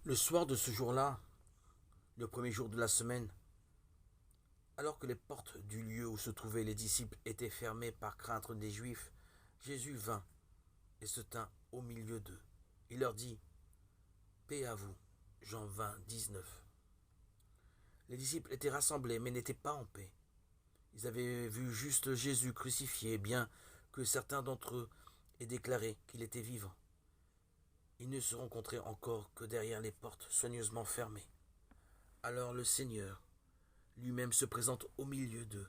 Le soir de ce jour-là, le premier jour de la semaine, alors que les portes du lieu où se trouvaient les disciples étaient fermées par crainte des Juifs, Jésus vint et se tint au milieu d'eux. Il leur dit: Paix à vous. Jean 20, 19. Les disciples étaient rassemblés mais n'étaient pas en paix. Ils avaient vu juste Jésus crucifié, bien que certains d'entre eux aient déclaré qu'il était vivant. Ils ne se rencontraient encore que derrière les portes soigneusement fermées. Alors le Seigneur lui-même se présente au milieu d'eux.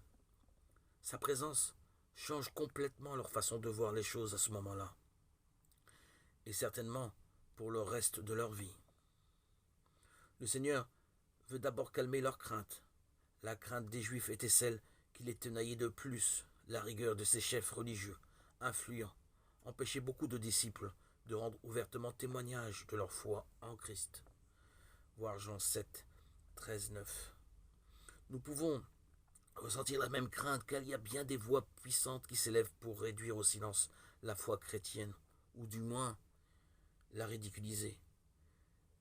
Sa présence change complètement leur façon de voir les choses à ce moment-là, et certainement pour le reste de leur vie. Le Seigneur veut d'abord calmer leur crainte. La crainte des Juifs était celle qui les tenaillait de plus. La rigueur de ces chefs religieux, influents, empêchait beaucoup de disciples de rendre ouvertement témoignage de leur foi en Christ. Voir Jean 7, 13, 9. Nous pouvons ressentir la même crainte, car il y a bien des voix puissantes qui s'élèvent pour réduire au silence la foi chrétienne, ou du moins la ridiculiser.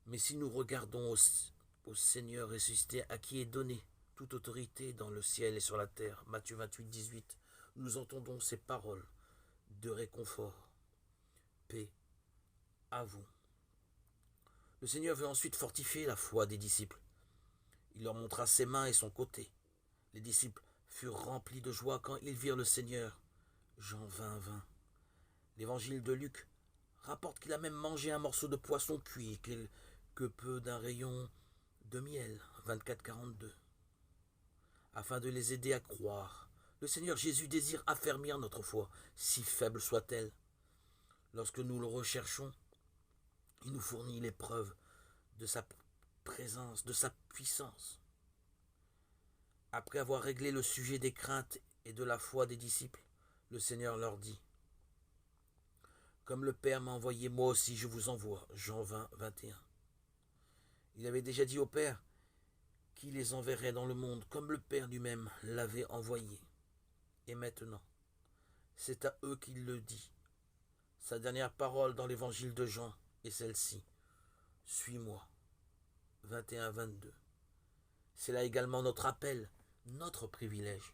Mais si nous regardons au Seigneur ressuscité, à qui est donnée toute autorité dans le ciel et sur la terre, Matthieu 28, 18, nous entendons ces paroles de réconfort. Paix à vous. Le Seigneur veut ensuite fortifier la foi des disciples. Il leur montra ses mains et son côté. Les disciples furent remplis de joie quand ils virent le Seigneur. Jean 20, 20. L'évangile de Luc rapporte qu'il a même mangé un morceau de poisson cuit que peu d'un rayon de miel. 24, 42. Afin de les aider à croire, le Seigneur Jésus désire affermir notre foi, si faible soit-elle. Lorsque nous le recherchons, il nous fournit les preuves de sa présence, de sa puissance. Après avoir réglé le sujet des craintes et de la foi des disciples, le Seigneur leur dit: Comme le Père m'a envoyé, moi aussi je vous envoie. Jean 20, 21. Il avait déjà dit au Père qu'il les enverrait dans le monde, comme le Père lui-même l'avait envoyé. Et maintenant, c'est à eux qu'il le dit. Sa dernière parole dans l'évangile de Jean est celle-ci: Suis-moi. 21, 22. C'est là également notre appel, notre privilège.